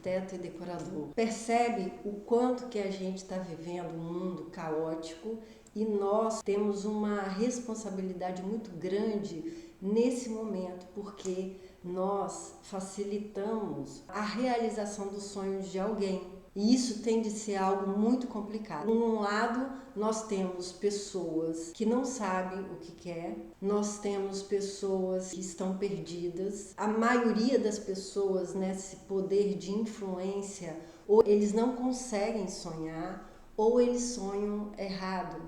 arquiteto e decorador, percebe o quanto que a gente está vivendo um mundo caótico e nós temos uma responsabilidade muito grande nesse momento, porque nós facilitamos a realização dos sonhos de alguém. E isso tem de ser algo muito complicado. Por um lado, nós temos pessoas que não sabem o que quer, nós temos pessoas que estão perdidas. A maioria das pessoas nesse poder de influência, ou eles não conseguem sonhar, ou eles sonham errado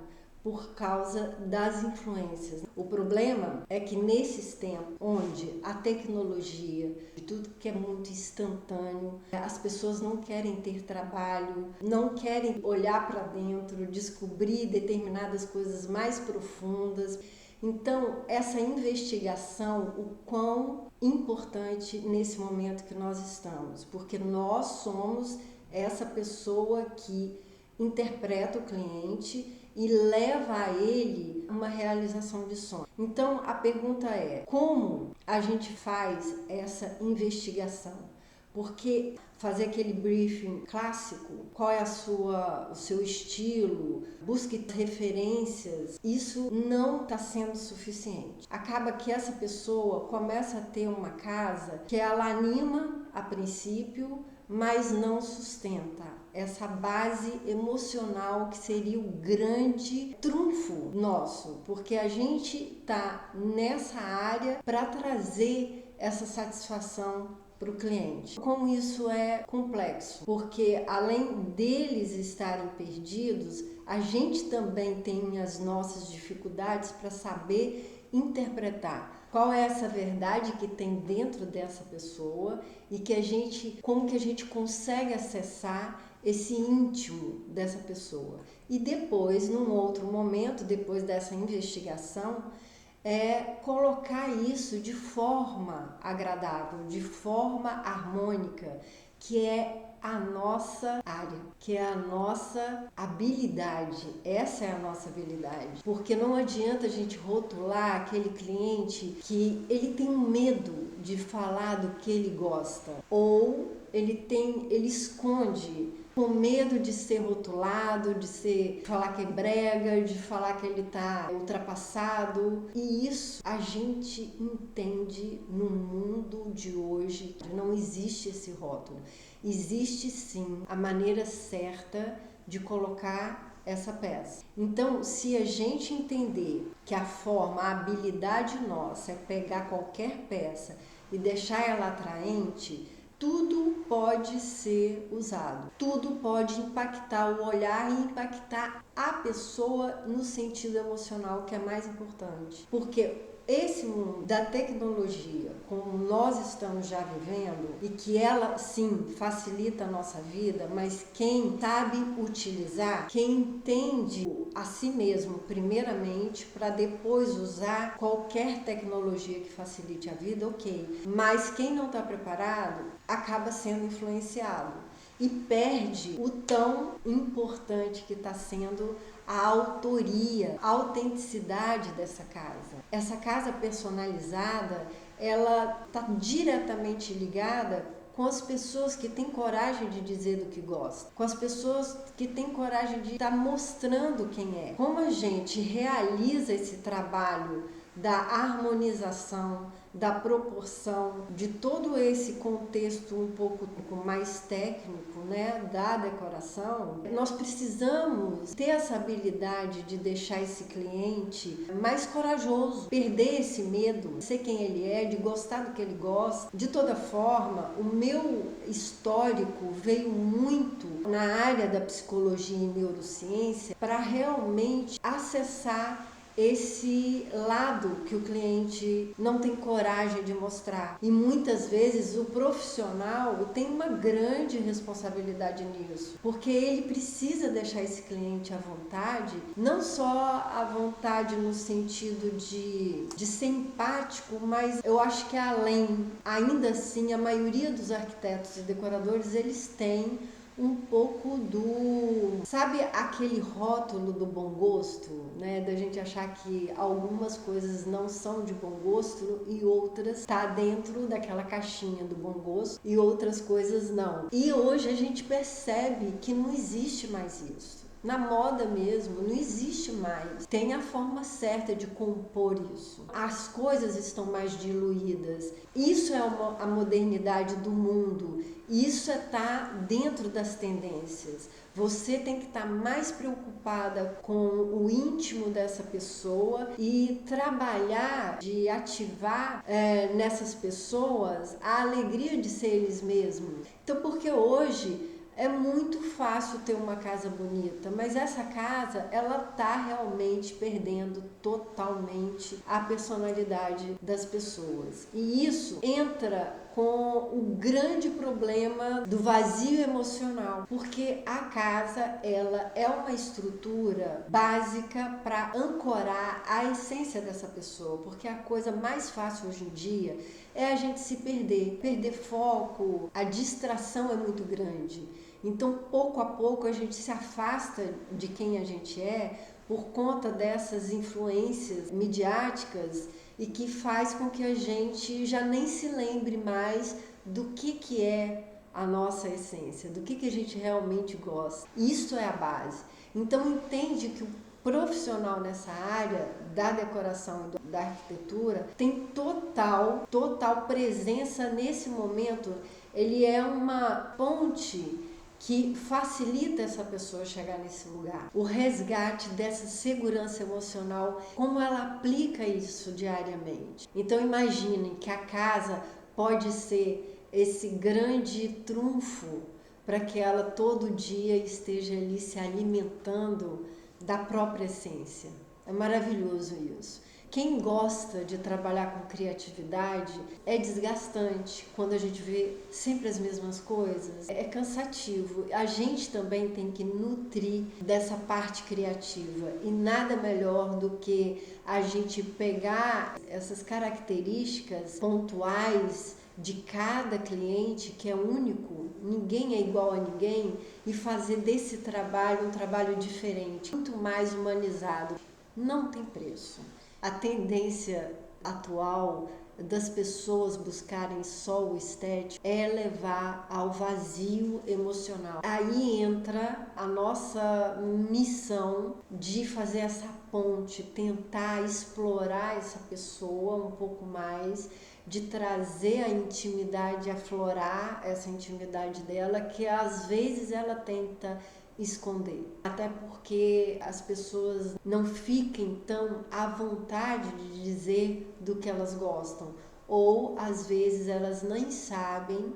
por causa das influências. O problema é que nesses tempos onde a tecnologia, tudo que é muito instantâneo, as pessoas não querem ter trabalho, não querem olhar para dentro, descobrir determinadas coisas mais profundas. Então, essa investigação, o quão importante nesse momento que nós estamos, porque nós somos essa pessoa que interpreta o cliente e leva a ele uma realização de sonho. Então a pergunta é: como a gente faz essa investigação? Porque fazer aquele briefing clássico, qual é o seu estilo, busque referências, isso não está sendo suficiente. Acaba que essa pessoa começa a ter uma casa que ela anima a princípio, mas não sustenta essa base emocional que seria o grande trunfo nosso, porque a gente está nessa área para trazer essa satisfação para o cliente. Como isso é complexo, porque além deles estarem perdidos, a gente também tem as nossas dificuldades para saber interpretar qual é essa verdade que tem dentro dessa pessoa e como que a gente consegue acessar esse íntimo dessa pessoa. E depois, num outro momento, depois dessa investigação, colocar isso de forma agradável, de forma harmônica, que é a nossa área, que é a nossa habilidade. Essa é a nossa habilidade. Porque não adianta a gente rotular aquele cliente que ele tem medo de falar do que ele gosta, ou ele esconde com medo de ser rotulado, falar que é brega, de falar que ele está ultrapassado. E isso a gente entende no mundo de hoje. Não existe esse rótulo. Existe sim a maneira certa de colocar essa peça. Então, se a gente entender que a habilidade nossa é pegar qualquer peça e deixar ela atraente, tudo pode ser usado, tudo pode impactar o olhar e impactar a pessoa no sentido emocional, que é mais importante. Porque esse mundo da tecnologia, como nós estamos já vivendo, e que ela sim facilita a nossa vida, mas quem sabe utilizar, quem entende a si mesmo primeiramente, para depois usar qualquer tecnologia que facilite a vida, ok. Mas quem não está preparado acaba sendo influenciado e perde o tão importante que está sendo a autoria, a autenticidade dessa casa. Essa casa personalizada, ela está diretamente ligada com as pessoas que têm coragem de dizer do que gostam, com as pessoas que têm coragem de estar mostrando quem é. Como a gente realiza esse trabalho da harmonização, da proporção, de todo esse contexto um pouco mais técnico, né, da decoração, nós precisamos ter essa habilidade de deixar esse cliente mais corajoso, perder esse medo, ser quem ele é, de gostar do que ele gosta. De toda forma, o meu histórico veio muito na área da psicologia e neurociência para realmente acessar esse lado que o cliente não tem coragem de mostrar. E muitas vezes o profissional tem uma grande responsabilidade nisso, porque ele precisa deixar esse cliente à vontade, não só à vontade no sentido de ser empático, mas eu acho que ainda assim, a maioria dos arquitetos e decoradores, eles têm um pouco do, sabe, aquele rótulo do bom gosto, né? Da gente achar que algumas coisas não são de bom gosto e outras tá dentro daquela caixinha do bom gosto e outras coisas não. E hoje a gente percebe que não existe mais isso. Na moda mesmo, não existe mais. Tem a forma certa de compor isso. As coisas estão mais diluídas. Isso é a modernidade do mundo. Isso é estar dentro das tendências. Você tem que estar mais preocupada com o íntimo dessa pessoa e trabalhar de ativar nessas pessoas a alegria de ser eles mesmos. Então, porque hoje é muito fácil ter uma casa bonita, mas essa casa, ela tá realmente perdendo totalmente a personalidade das pessoas. E isso entra com o grande problema do vazio emocional, porque a casa, ela é uma estrutura básica para ancorar a essência dessa pessoa, porque a coisa mais fácil hoje em dia é a gente se perder foco, a distração é muito grande. Então, pouco a pouco, a gente se afasta de quem a gente é por conta dessas influências midiáticas e que faz com que a gente já nem se lembre mais do que é a nossa essência, do que a gente realmente gosta. Isso é a base. Então, entende que o profissional nessa área da decoração e da arquitetura tem total presença nesse momento. Ele é uma ponte que facilita essa pessoa chegar nesse lugar. O resgate dessa segurança emocional, como ela aplica isso diariamente. Então imaginem que a casa pode ser esse grande trunfo para que ela todo dia esteja ali se alimentando da própria essência. É maravilhoso isso. Quem gosta de trabalhar com criatividade é desgastante quando a gente vê sempre as mesmas coisas. É cansativo. A gente também tem que nutrir dessa parte criativa e nada melhor do que a gente pegar essas características pontuais de cada cliente, que é único, ninguém é igual a ninguém, e fazer desse trabalho um trabalho diferente, muito mais humanizado. Não tem preço. A tendência atual das pessoas buscarem só o estético é levar ao vazio emocional. Aí entra a nossa missão de fazer essa ponte, tentar explorar essa pessoa um pouco mais, de trazer a intimidade, aflorar essa intimidade dela, que às vezes ela tenta esconder, até porque as pessoas não fiquem tão à vontade de dizer do que elas gostam, ou às vezes elas nem sabem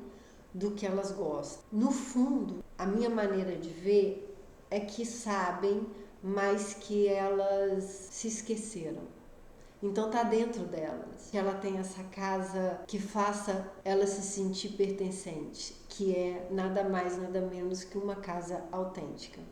do que elas gostam. No fundo, a minha maneira de ver é que sabem, mas que elas se esqueceram. Então tá dentro delas, que ela tem essa casa que faça ela se sentir pertencente, que é nada mais, nada menos que uma casa autêntica.